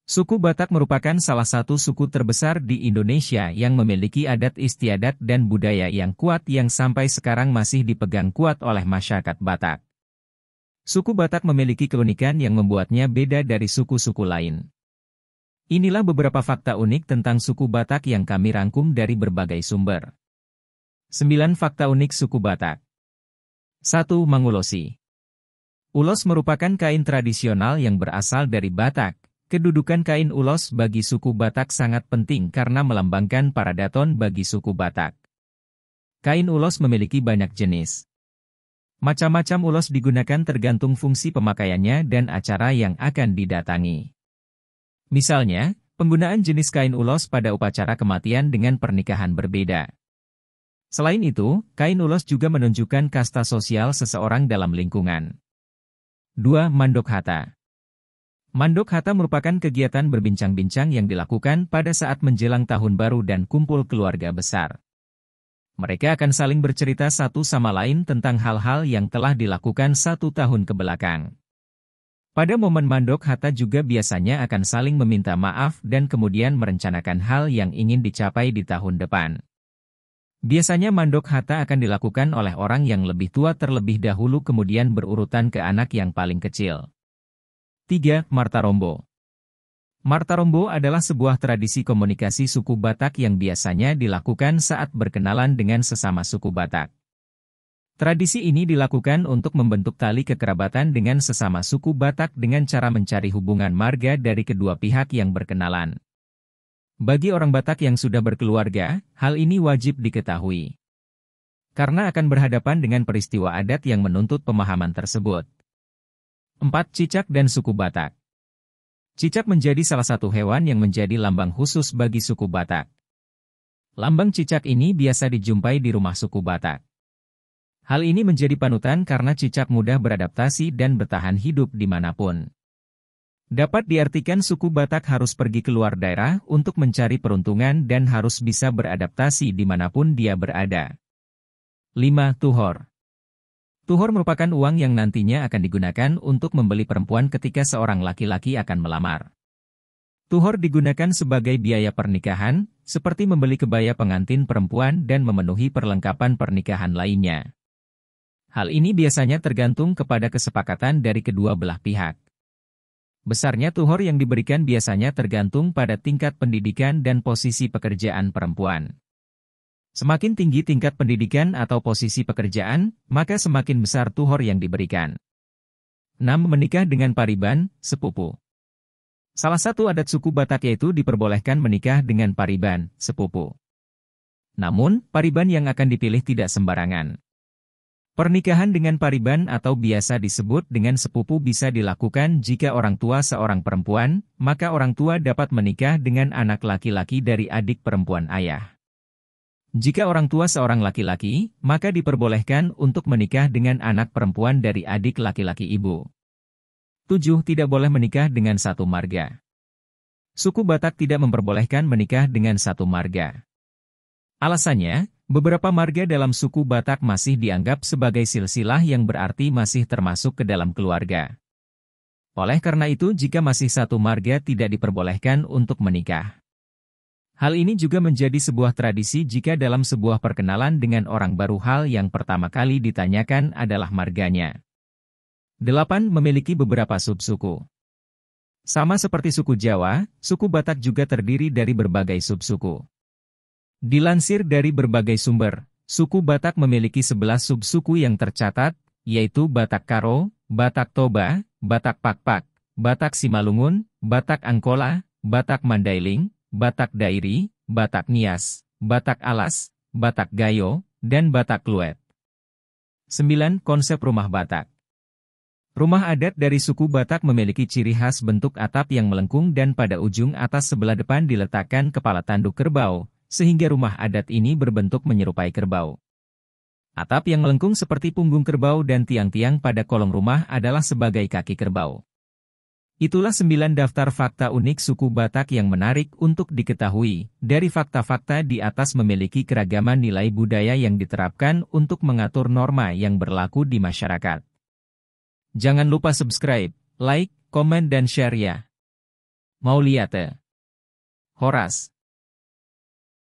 Suku Batak merupakan salah satu suku terbesar di Indonesia yang memiliki adat istiadat dan budaya yang kuat yang sampai sekarang masih dipegang kuat oleh masyarakat Batak. Suku Batak memiliki keunikan yang membuatnya beda dari suku-suku lain. Inilah beberapa fakta unik tentang suku Batak yang kami rangkum dari berbagai sumber. 9 fakta unik suku Batak. 1. Mangulosi. Ulos merupakan kain tradisional yang berasal dari Batak. Kedudukan kain ulos bagi suku Batak sangat penting karena melambangkan paradaton bagi suku Batak. Kain ulos memiliki banyak jenis. Macam-macam ulos digunakan tergantung fungsi pemakaiannya dan acara yang akan didatangi. Misalnya, penggunaan jenis kain ulos pada upacara kematian dengan pernikahan berbeda. Selain itu, kain ulos juga menunjukkan kasta sosial seseorang dalam lingkungan. 2. Mandok Hata. Mandok Hata merupakan kegiatan berbincang-bincang yang dilakukan pada saat menjelang tahun baru dan kumpul keluarga besar. Mereka akan saling bercerita satu sama lain tentang hal-hal yang telah dilakukan 1 tahun kebelakang. Pada momen Mandok Hata juga biasanya akan saling meminta maaf dan kemudian merencanakan hal yang ingin dicapai di tahun depan. Biasanya Mandok Hata akan dilakukan oleh orang yang lebih tua terlebih dahulu kemudian berurutan ke anak yang paling kecil. 3. Martarombo. Martarombo adalah sebuah tradisi komunikasi suku Batak yang biasanya dilakukan saat berkenalan dengan sesama suku Batak. Tradisi ini dilakukan untuk membentuk tali kekerabatan dengan sesama suku Batak dengan cara mencari hubungan marga dari kedua pihak yang berkenalan. Bagi orang Batak yang sudah berkeluarga, hal ini wajib diketahui. Karena akan berhadapan dengan peristiwa adat yang menuntut pemahaman tersebut. 4. Cicak dan suku Batak. Cicak menjadi salah satu hewan yang menjadi lambang khusus bagi suku Batak. Lambang cicak ini biasa dijumpai di rumah suku Batak. Hal ini menjadi panutan karena cicak mudah beradaptasi dan bertahan hidup dimanapun. Dapat diartikan suku Batak harus pergi keluar daerah untuk mencari peruntungan dan harus bisa beradaptasi dimanapun dia berada. 5. Tuhor. Tuhor merupakan uang yang nantinya akan digunakan untuk membeli perempuan ketika seorang laki-laki akan melamar. Tuhor digunakan sebagai biaya pernikahan, seperti membeli kebaya pengantin perempuan dan memenuhi perlengkapan pernikahan lainnya. Hal ini biasanya tergantung kepada kesepakatan dari kedua belah pihak. Besarnya tuhor yang diberikan biasanya tergantung pada tingkat pendidikan dan posisi pekerjaan perempuan. Semakin tinggi tingkat pendidikan atau posisi pekerjaan, maka semakin besar tuhor yang diberikan. 6. Menikah dengan pariban, sepupu. Salah satu adat suku Batak yaitu diperbolehkan menikah dengan pariban, sepupu. Namun, pariban yang akan dipilih tidak sembarangan. Pernikahan dengan pariban atau biasa disebut dengan sepupu bisa dilakukan jika orang tua seorang perempuan, maka orang tua dapat menikah dengan anak laki-laki dari adik perempuan ayah. Jika orang tua seorang laki-laki, maka diperbolehkan untuk menikah dengan anak perempuan dari adik laki-laki ibu. 7. Tidak boleh menikah dengan satu marga. Suku Batak tidak memperbolehkan menikah dengan satu marga. Alasannya, beberapa marga dalam suku Batak masih dianggap sebagai silsilah yang berarti masih termasuk ke dalam keluarga. Oleh karena itu jika masih satu marga tidak diperbolehkan untuk menikah. Hal ini juga menjadi sebuah tradisi jika dalam sebuah perkenalan dengan orang baru hal yang pertama kali ditanyakan adalah marganya. 8. Memiliki beberapa subsuku. Sama seperti suku Jawa, suku Batak juga terdiri dari berbagai subsuku. Dilansir dari berbagai sumber, suku Batak memiliki 11 subsuku yang tercatat, yaitu Batak Karo, Batak Toba, Batak Pakpak, Batak Simalungun, Batak Angkola, Batak Mandailing, Batak Dairi, Batak Nias, Batak Alas, Batak Gayo, dan Batak Kluet. 9. Konsep rumah Batak. Rumah adat dari suku Batak memiliki ciri khas bentuk atap yang melengkung dan pada ujung atas sebelah depan diletakkan kepala tanduk kerbau, sehingga rumah adat ini berbentuk menyerupai kerbau. Atap yang melengkung seperti punggung kerbau dan tiang-tiang pada kolong rumah adalah sebagai kaki kerbau. Itulah 9 daftar fakta unik suku Batak yang menarik untuk diketahui. Dari fakta-fakta di atas memiliki keragaman nilai budaya yang diterapkan untuk mengatur norma yang berlaku di masyarakat. Jangan lupa subscribe, like, komen dan share ya. Mauliate. Horas.